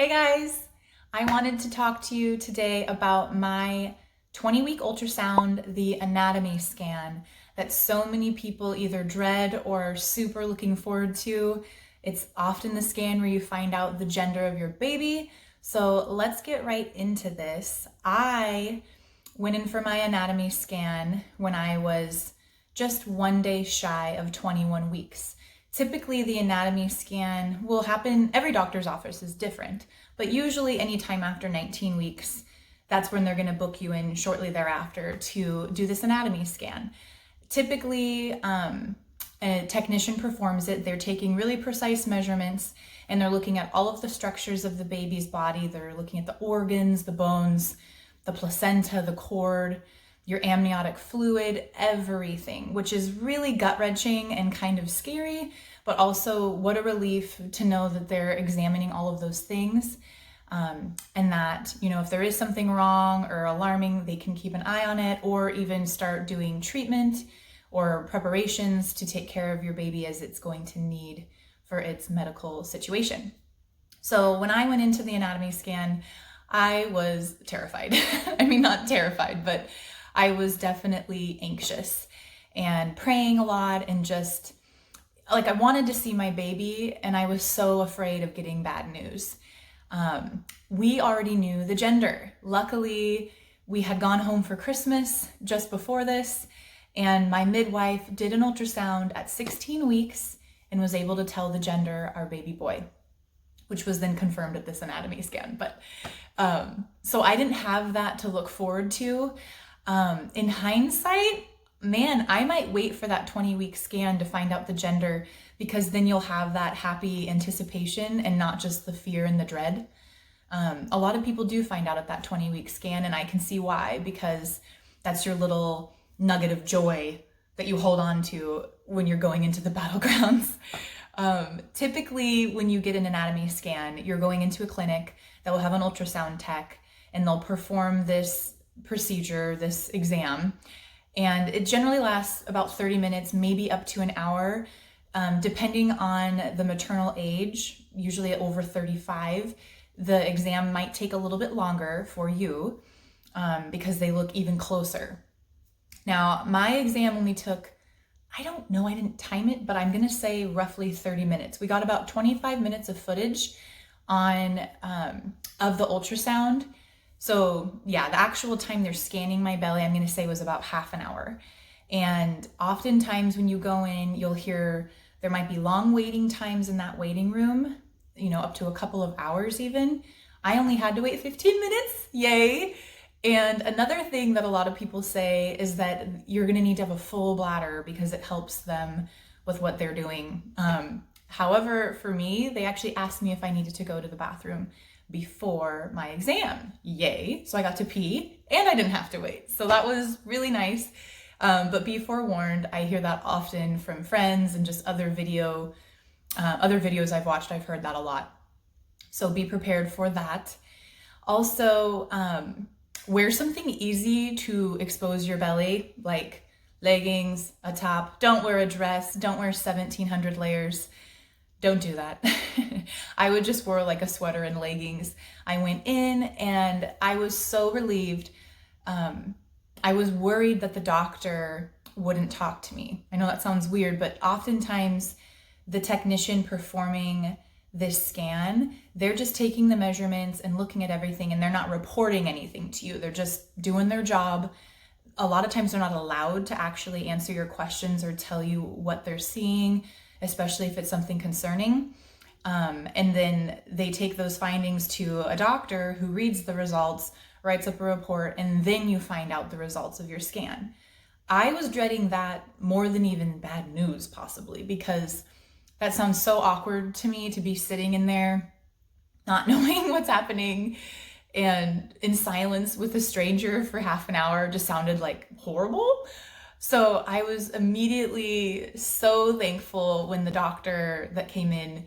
Hey guys, I wanted to talk to you today about my 20-week ultrasound, the anatomy scan that so many people either dread or are super looking forward to. It's often the scan where you find out the gender of your baby. So let's get right into this. I went in for my anatomy scan when I was just 1 day shy of 21 weeks. Typically, the anatomy scan will happen, every doctor's office is different, but usually anytime after 19 weeks, that's when they're going to book you in shortly thereafter to do this anatomy scan. Typically, a technician performs it. They're taking really precise measurements and they're looking at all of the structures of the baby's body. They're looking at the organs, the bones, the placenta, the cord, your amniotic fluid, everything, which is really gut-wrenching and kind of scary, but also what a relief to know that they're examining all of those things. And that, if there is something wrong or alarming, they can keep an eye on it or even start doing treatment or preparations to take care of your baby as it's going to need for its medical situation. So when I went into the anatomy scan, I was terrified. I mean, not terrified, but I was definitely anxious and praying a lot and just like I wanted to see my baby and I was so afraid of getting bad news. We already knew the gender. Luckily, we had gone home for Christmas just before this, and my midwife did an ultrasound at 16 weeks and was able to tell the gender, our baby boy, which was then confirmed at this anatomy scan. But so I didn't have that to look forward to. In hindsight, man, I might wait for that 20-week scan to find out the gender, because then you'll have that happy anticipation and not just the fear and the dread. A lot of people do find out at that 20-week scan, and I can see why, because that's your little nugget of joy that you hold on to when you're going into the battlegrounds. Typically, when you get an anatomy scan, you're going into a clinic that will have an ultrasound tech, and they'll perform this procedure, this exam, and it generally lasts about 30 minutes, maybe up to an hour, depending on the maternal age. Usually over 35, the exam might take a little bit longer for you because they look even closer. Now, my exam only took, I don't know, I didn't time it, but I'm gonna say roughly 30 minutes. We got about 25 minutes of footage on of the ultrasound. So yeah, the actual time they're scanning my belly, I'm gonna say was about half an hour. And oftentimes when you go in, you'll hear there might be long waiting times in that waiting room, up to a couple of hours even. I only had to wait 15 minutes, yay. And another thing that a lot of people say is that you're gonna need to have a full bladder because it helps them with what they're doing. However, for me, they actually asked me if I needed to go to the bathroom before my exam. Yay. So I got to pee and I didn't have to wait. So that was really nice. But be forewarned, I hear that often from friends and just other videos I've watched, I've heard that a lot. So be prepared for that. Also, wear something easy to expose your belly, like leggings, a top. Don't wear a dress. Don't wear 1,700 layers. Don't do that. I would just wear like a sweater and leggings. I went in and I was so relieved. I was worried that the doctor wouldn't talk to me. I know that sounds weird, but oftentimes the technician performing this scan, they're just taking the measurements and looking at everything, and they're not reporting anything to you. They're just doing their job. A lot of times they're not allowed to actually answer your questions or tell you what they're seeing, especially if it's something concerning. And then they take those findings to a doctor who reads the results, writes up a report, and then you find out the results of your scan. I was dreading that more than even bad news, possibly, because that sounds so awkward to me, to be sitting in there not knowing what's happening and in silence with a stranger for half an hour just sounded like horrible. So I was immediately so thankful when the doctor that came in,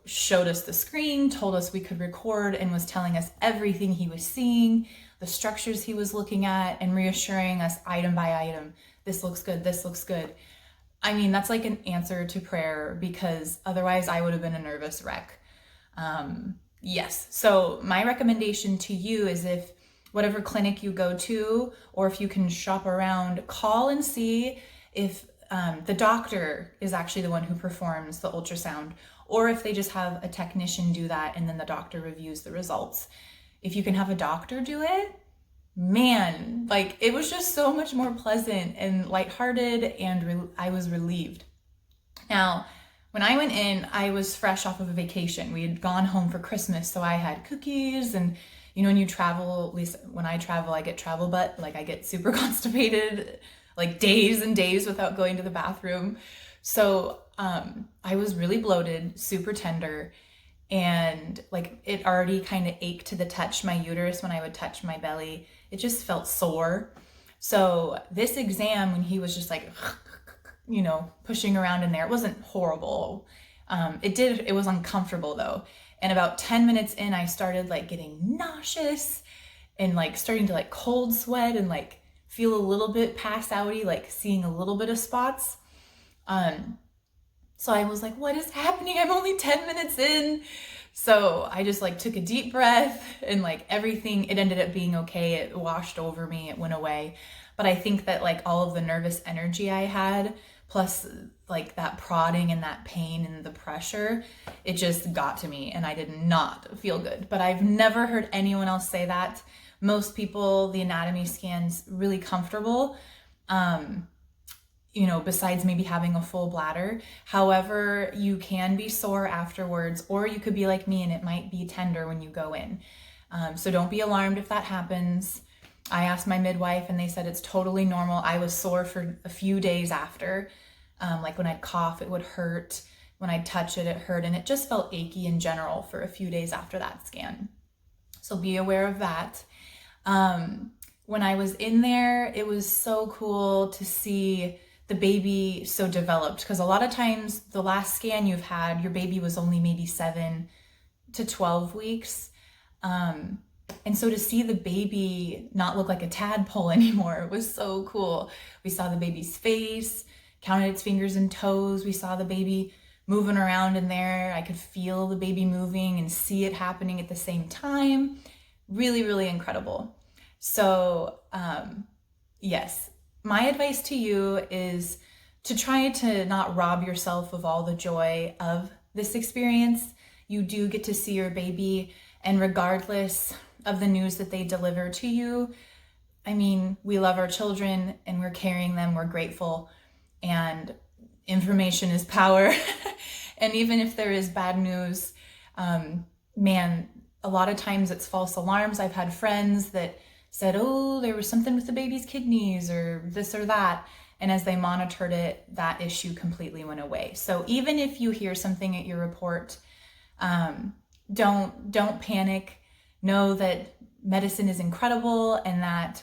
showed us the screen, told us we could record, and was telling us everything he was seeing, the structures he was looking at, and reassuring us item by item, this looks good, this looks good. I mean, that's like an answer to prayer, because otherwise I would have been a nervous wreck. Yes. So my recommendation to you is, if whatever clinic you go to, or if you can shop around, call and see if the doctor is actually the one who performs the ultrasound, or if they just have a technician do that and then the doctor reviews the results. If you can have a doctor do it, man, like it was just so much more pleasant and lighthearted, and I was relieved. Now, when I went in, I was fresh off of a vacation. We had gone home for Christmas, so I had cookies, and you know, when you travel, at least when I travel, I get travel butt, like I get super constipated, like days and days without going to the bathroom. So I was really bloated, super tender, and like it already kind of ached to the touch. My uterus, when I would touch my belly, it just felt sore. So this exam, when he was just like, you know, pushing around in there, it wasn't horrible. It was uncomfortable though. And about 10 minutes in, I started like getting nauseous and like starting to like cold sweat and like feel a little bit pass outy, like seeing a little bit of spots. So I was like, what is happening? I'm only 10 minutes in. So I just like took a deep breath, and like everything, it ended up being okay. It washed over me, it went away. But I think that like all of the nervous energy I had, plus like that prodding and that pain and the pressure, it just got to me and I did not feel good. But I've never heard anyone else say that. Most people, the anatomy scan's really comfortable. You know, besides maybe having a full bladder. However, you can be sore afterwards, or you could be like me and it might be tender when you go in. So don't be alarmed if that happens. I asked my midwife and they said it's totally normal. I was sore for a few days after. Like when I'd cough, it would hurt. When I'd touch it, it hurt. And it just felt achy in general for a few days after that scan. So be aware of that. When I was in there, it was so cool to see the baby so developed, because a lot of times the last scan you've had, your baby was only maybe 7 to 12 weeks. And so to see the baby not look like a tadpole anymore, it was so cool. We saw the baby's face, counted its fingers and toes. We saw the baby moving around in there. I could feel the baby moving and see it happening at the same time. Really, really incredible. So yes, my advice to you is to try to not rob yourself of all the joy of this experience. You do get to see your baby, and regardless of the news that they deliver to you, I mean, we love our children and we're carrying them, we're grateful, and information is power. And even if there is bad news, man, a lot of times it's false alarms. I've had friends that said, oh, there was something with the baby's kidneys or this or that. And as they monitored it, that issue completely went away. So even if you hear something at your report, don't panic. Know that medicine is incredible, and that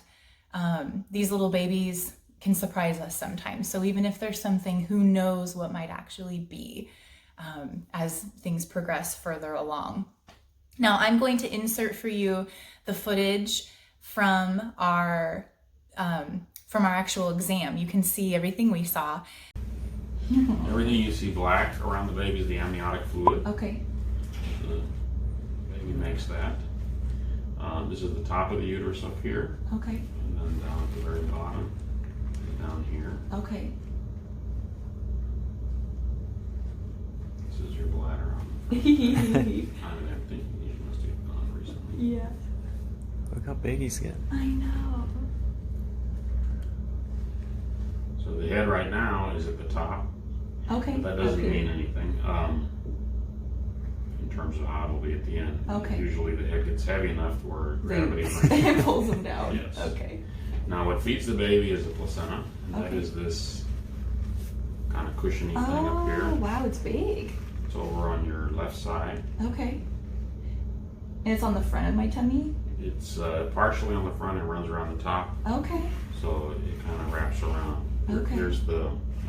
these little babies can surprise us sometimes. So even if there's something, who knows what might actually be as things progress further along. Now I'm going to insert for you the footage from our actual exam. You can see everything we saw. Everything you see black around the baby is the amniotic fluid. Okay. The baby makes that. This is the top of the uterus up here. Okay. And then down at the very bottom, down here. Okay. This is your bladder. Kind of empty. You must have gone recently. Yeah. Look how big he's getting. I know. So the head right now is at the top. Okay. But that doesn't mean anything in terms of how it'll be at the end. Okay. Usually the head gets heavy enough to where gravity pulls them down. Yes. Okay. Now what feeds the baby is the placenta, and that is this kind of cushiony thing up here. Oh, wow, it's big. It's over on your left side. Okay. And it's on the front of my tummy? It's partially on the front and runs around the top. Okay. So it kind of wraps around. Okay.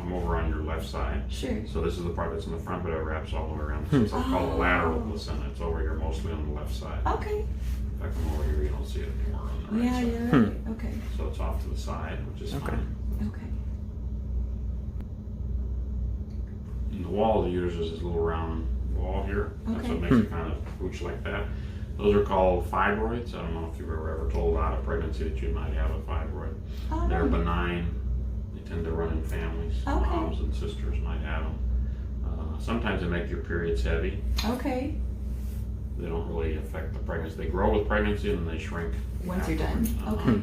I'm over on your left side. Sure. So this is the part that's in the front, but it wraps all the way around. So it's called the lateral placenta. It's over here mostly on the left side. Okay. If I come over here, you don't see it anymore on the right side. Yeah, you're right. Okay. So it's off to the side, which is fine. Okay. In the wall of the uterus is this little round wall here. That's Okay. what makes it kind of pooch like that. Those are called fibroids. I don't know if you were ever told out of pregnancy that you might have a fibroid. Oh, They're no. benign. They tend to run in families. Okay. Moms and sisters might have them. Sometimes they make your periods heavy. Okay. They don't really affect the pregnancy. They grow with pregnancy and then they shrink Once you're done. afterwards. Okay.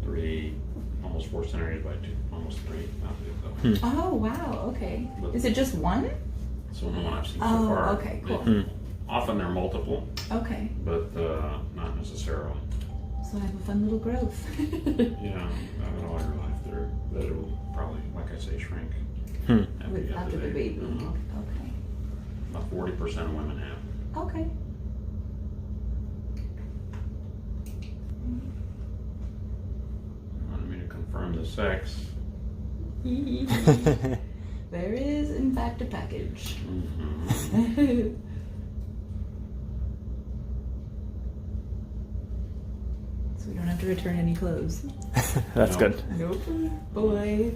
3, almost 4 centimeters by 2, almost 3. Not the other. Oh, wow. Okay. But- Is it just one? That's the only one I've seen so Oh, far. okay, cool. Often they're multiple, Okay. but not necessarily. So I have a fun little growth. Yeah, I don't know all your life. That will probably, like I say, shrink After the baby. Okay. About 40% of women have. Okay. Wanted me to confirm the sex. There is, in fact, a package. Mm-hmm. So we don't have to return any clothes. That's No. good. Nope. Boy.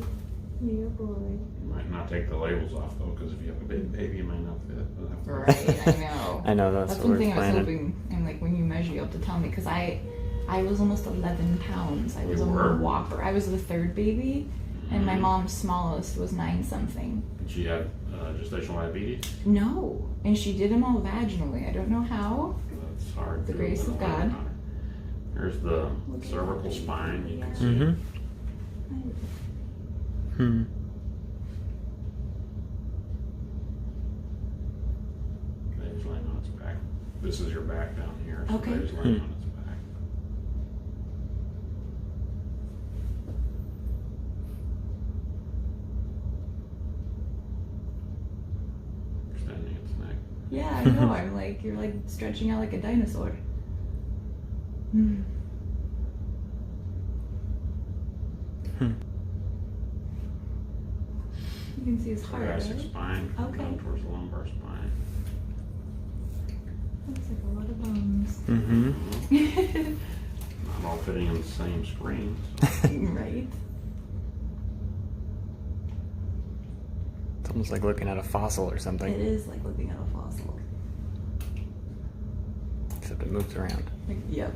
Yeah, boy. You might not take the labels off though, because if you have a big baby, you might not fit. Right, I know. I know that's, That's what one we're thing I was planning. hoping, and like when you measure, you have to tell me, because I was almost 11 pounds. I was You a were? whopper. I was the third baby, and my mom's smallest was 9 something. Did she have gestational diabetes? No, and she did them all vaginally. I don't know how. That's hard. The to grace of know. God. Here's the Look at cervical that. spine. You can see Mm-hmm. Hmm. baby's laying on its back. This is your back down here. So Okay. baby's laying on its back. Extending its neck. Yeah, I know. I'm like, you're like stretching out like a dinosaur. Hmm. Hmm. You can see his heart, Thoracic right? spine. Okay. Down towards the lumbar spine. Looks like a lot of bones. Mm-hmm. Not all fitting in the same screen. Right. It's almost like looking at a fossil or It something. is like looking at a fossil. Except it moves around. Like, yep.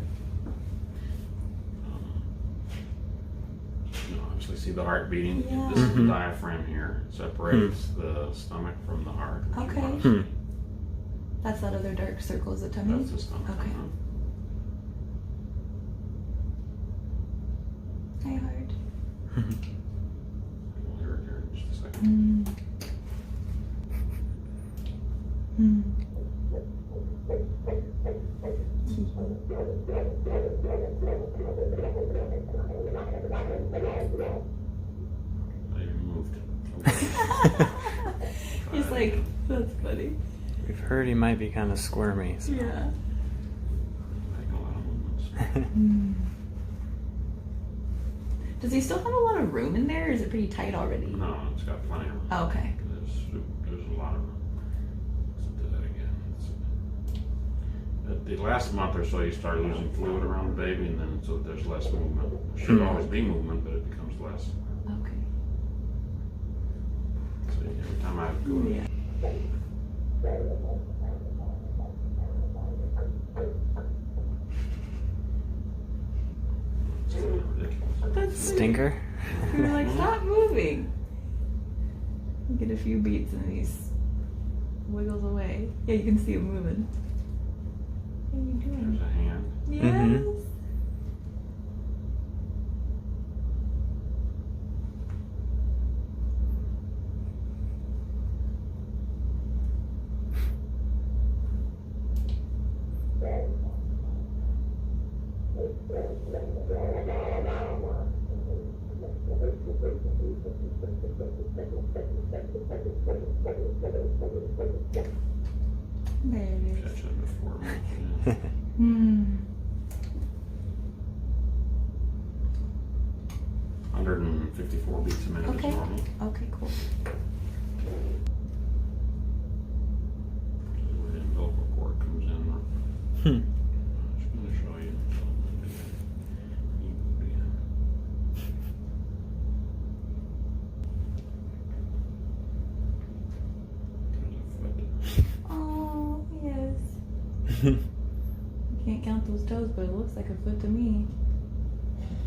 You know, obviously see the heart beating. Yeah. This is the Mhm. diaphragm here. It separates the stomach from the heart. which you Okay. wanna see. That's that other dark circle, is the tummy? That's the stomach. Okay. Hi, heart. We'll hear it here in just a second. Mm. Mm. They moved. He's like, that's funny. We've heard he might be kind of squirmy. So. Yeah. Making a lot of movements. Mm. Does he still have a lot of room in there, or is it pretty tight already? No, it's got plenty of room. Oh, okay. There's a lot of room. Let's do that again. At the last month or so, you start losing fluid around the baby, and then so there's less movement. There should always be movement, but it becomes less. Okay. So every time I go to Yeah. it's ridiculous. That's Stinker? We were like, stop moving. Get a few beats and he wiggles away. Yeah, you can see him moving. What are you There's doing? a hand. Yes. Mhm. There it is. Catch that before. Yeah. Hmm. 154 beats a minute Okay. is normal. Okay, cool. This is where the umbilical cord comes in. Hmm. I'm just going to show you. I can't count those toes, but it looks like a foot to me.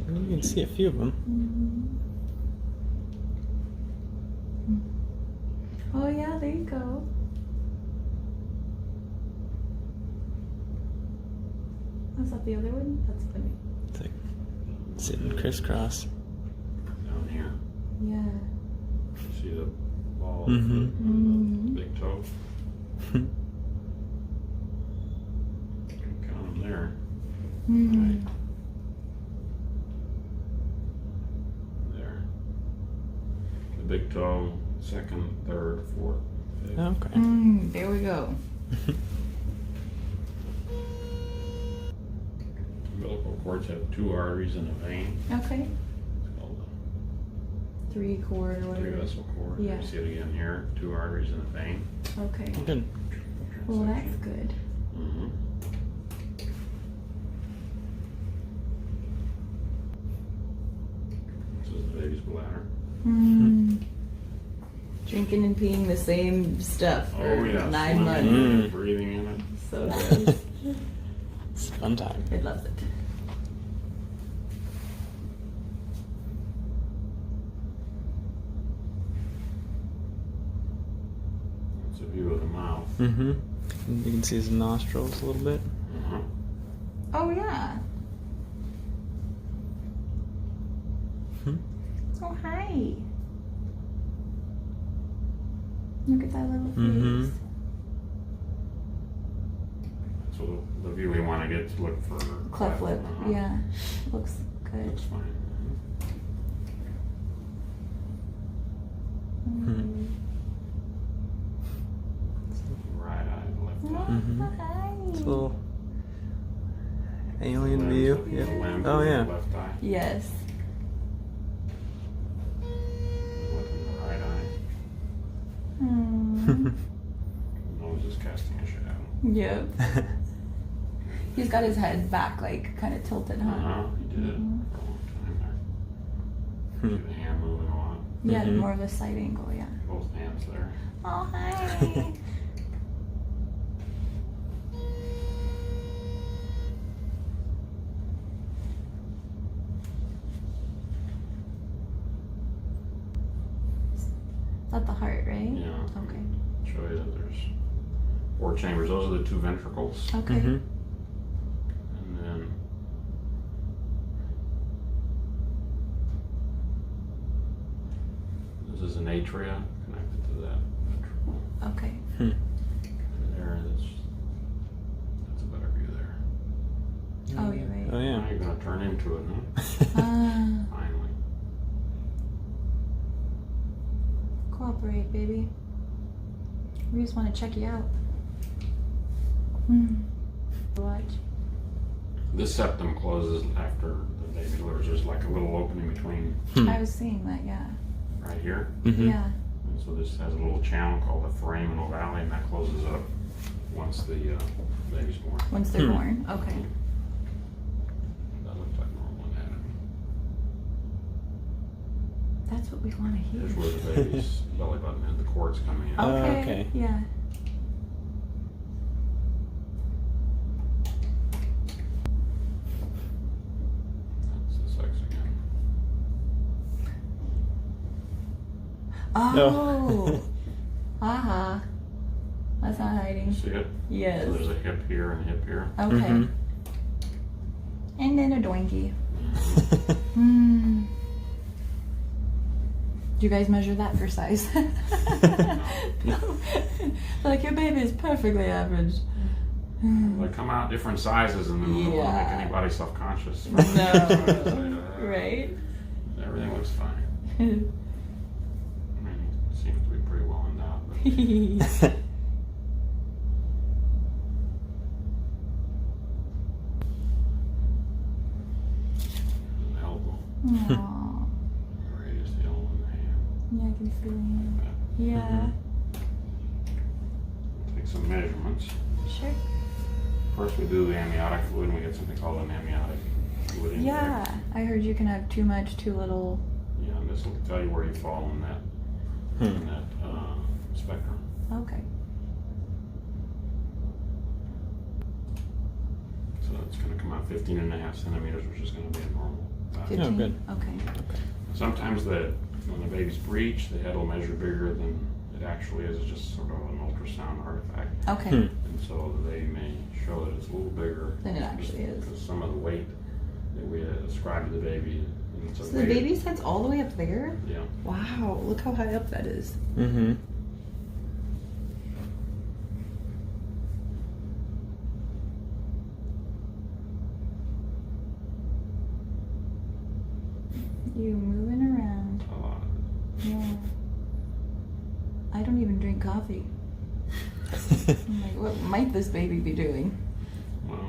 You can see a few of them. Oh yeah, there you go. What's up, the other one? That's funny. It's like sitting crisscross. Down here. Yeah. You see the ball Mhm. of the big toe? You can count them there. Right. There. The big toe, second, third, fourth, fifth. Okay. There we go. Umbilical cords have 2 arteries and a vein. Okay. It's called a 3-cord or whatever. 3-vessel cord. Yeah. You see it again here, 2 arteries and a vein. Okay. Good. Well, that's good. Mm-hmm. This is the baby's bladder. Drinking and peeing the same stuff for Oh yeah, 9 swimming months. in it, breathing in it. So nice. It's a fun time. It loves it. It's a view of the mouth. Mm-hmm. You can see his nostrils a little bit. Uh-huh. Oh yeah. Oh hi. Look at that little face. Mhm. So the view we want to get to look for Cleft lip. Uh-huh. Yeah. Looks good. Looks fine. Right eye, left eye. Mhm. Hi. It's a little alien Lens, view. the Yeah. lens Oh in the yeah. Left eye. Yes. Look in the right eye. Hmm. Nose is casting a shadow. Yep. He's got his head back, like kind of tilted, huh? Uh-huh. He did Mhm. for a long time there. See the hand moving a lot. Yeah, Mhm. more of a side angle, yeah. Both hands there. Oh, hi. Is that the heart, right? Yeah. Okay. Show you that there's 4 chambers. Those are the 2 ventricles. Okay. Mhm. And then this is an atria connected to that ventricle. Okay. Hmm. There, that's a better view there. Oh, you're right. Oh Now yeah. you're gonna turn into it, huh? Ah, Finally. cooperate, baby. We just want to check you out. Watch. This septum closes after the baby delivers. There's like a little opening between I was seeing that, yeah. right here. Mhm. Yeah. And so this has a little channel called the foraminal valley, and that closes up once the baby's born. Once they're Hmm. born. Okay. That looks like normal anatomy. That's what we want to hear. Here's where the baby's belly button is. The cord's coming in. Oh. Okay. okay. Yeah. That's the sex again. Oh. Haha. That's not You hiding. see it? Yes. So there's a hip here and a hip here. Okay. Mhm. And then a doinky. Mhm. Hmm. Do you guys measure that for size? Like your baby is perfectly average. They come out different sizes, and then we don't want to make Yeah. anybody self-conscious. No. Right? Everything looks fine. I mean, it seems to be pretty well endowed. But an elbow, Aww. radius, the elbow, and the hand. Yeah, I can see Like that. that. Yeah. Take some measurements. Sure. First, we do the amniotic fluid, and we get something called an amniotic fluid index. Yeah. I heard you can have too much, too little. Yeah, and this will tell you where you fall in that Hmm. spectrum. Okay. it's going to come out 15.5 centimeters, which is going to be a normal value. 15? Oh, good. Okay. Sometimes when the baby's breech, the head will measure bigger than it actually is. It's just sort of an ultrasound artifact. Okay. And so they may show that it's a little bigger Than it actually is. because some of the weight that we ascribe to the baby. And it's a So the weight- baby's head's all the way up there? Yeah. Wow, look how high up that is. Mm-hmm. You moving around. A lot. Yeah. I don't even drink coffee. I'm like, what might this baby be doing? Well,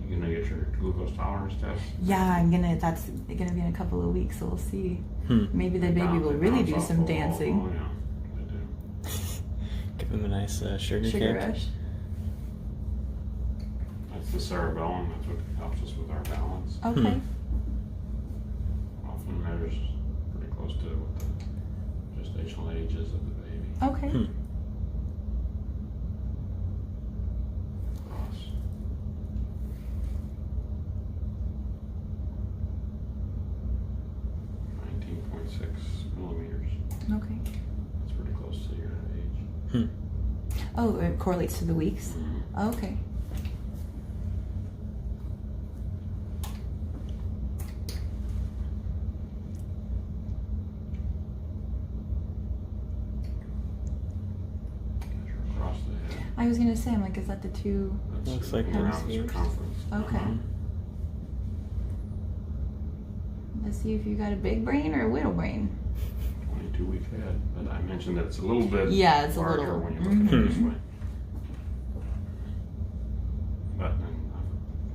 you gonna get your glucose tolerance test? Yeah, that's gonna be in a couple of weeks, so we'll see. Hmm. Maybe the baby Bounce- will they really bounce do off some the wall. dancing. Oh, yeah, they do. Give him a nice sugar Sugar kick. rush. That's the cerebellum. That's what helps us with our balance. Okay. Often measures pretty close to what the gestational age is of the baby. Okay. Hmm. Cross. 19.6 millimeters. Okay. That's pretty close to your age. Hmm. Oh, it correlates to the weeks? Mhm. Okay. Measure across the head. I was gonna say, I'm like, is that the two? That's Looks like around the hemispheres. circumference. Okay. Uh-huh. Let's see if you got a big brain or a little brain. 22-week head, but I mentioned that it's a little bit Yeah, it's a larger little- when you look at it this Mhm. way. But then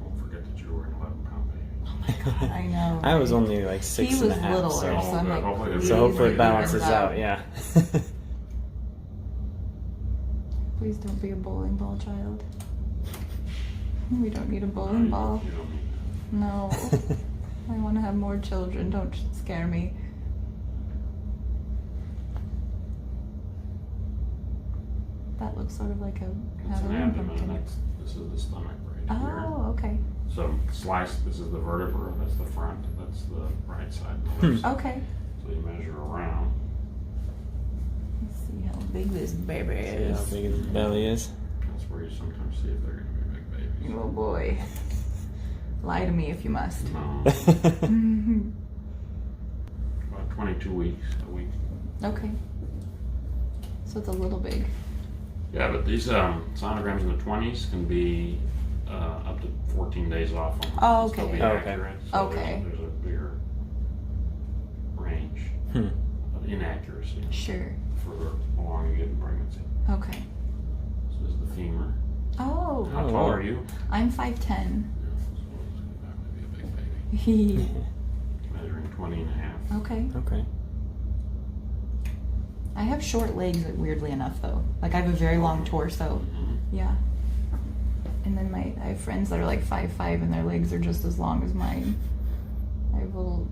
don't forget that you were an 11-pound baby. I know. I was right? only like six He and was a half, littler, so, so I'm like, Hopefully please so hopefully it leave balances us out. Yeah. Please don't be a bowling ball child. We don't need a bowling ball. You don't need No. I want to have more children. Don't scare me. That looks sort of like a that. It's an Halloween abdomen. pumpkin. This is the stomach right here. Oh, okay. So slice, this is the vertebra, that's the front, that's the right side. And the left side. Okay. So you measure around. Let's see how big this baby See how is. big his belly is. That's where you sometimes see if they're going to be big babies. Oh boy. Lie to me if you must. No, Mhm. about 22 weeks, a week. Okay. So it's a little big. Yeah, but these sonograms in the 20s can be up to 14 days off on them. Oh, Still okay. be Oh, okay. accurate. So Okay. There's a bigger range Hmm. of inaccuracy Sure. further along you get in pregnancy. Okay. So this is the femur. Oh, How Oh, tall wow. are you? I'm 5'10". Yeah, so that would be a big baby. Okay. Measuring 20 and a half. Okay. I have short legs, weirdly enough, though. Like, I have a very long torso. Mhm. Yeah. And then I have friends that are like 5'5", and their legs are just as long as mine. I have little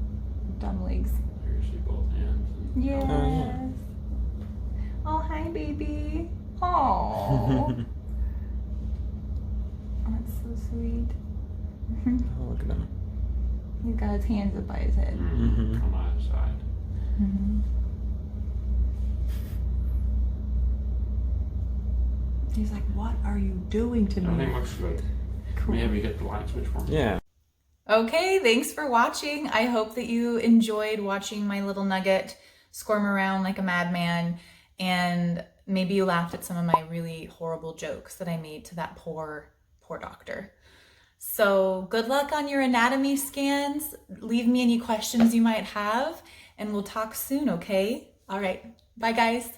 dumb legs. Here you see both hands. And Yes. yeah. Oh, hi, baby. Oh. That's so sweet. Oh, look at him. He's got his hands up by his head. Mhm. On either side. Mhm. He's like, what are you doing to Everything me? looks good. Cool. May have you hit the light switch for me? Yeah. Okay, thanks for watching. I hope that you enjoyed watching my little nugget squirm around like a madman, and maybe you laughed at some of my really horrible jokes that I made to that poor doctor. So good luck on your anatomy scans. Leave me any questions you might have, and we'll talk soon, okay? All right, bye guys.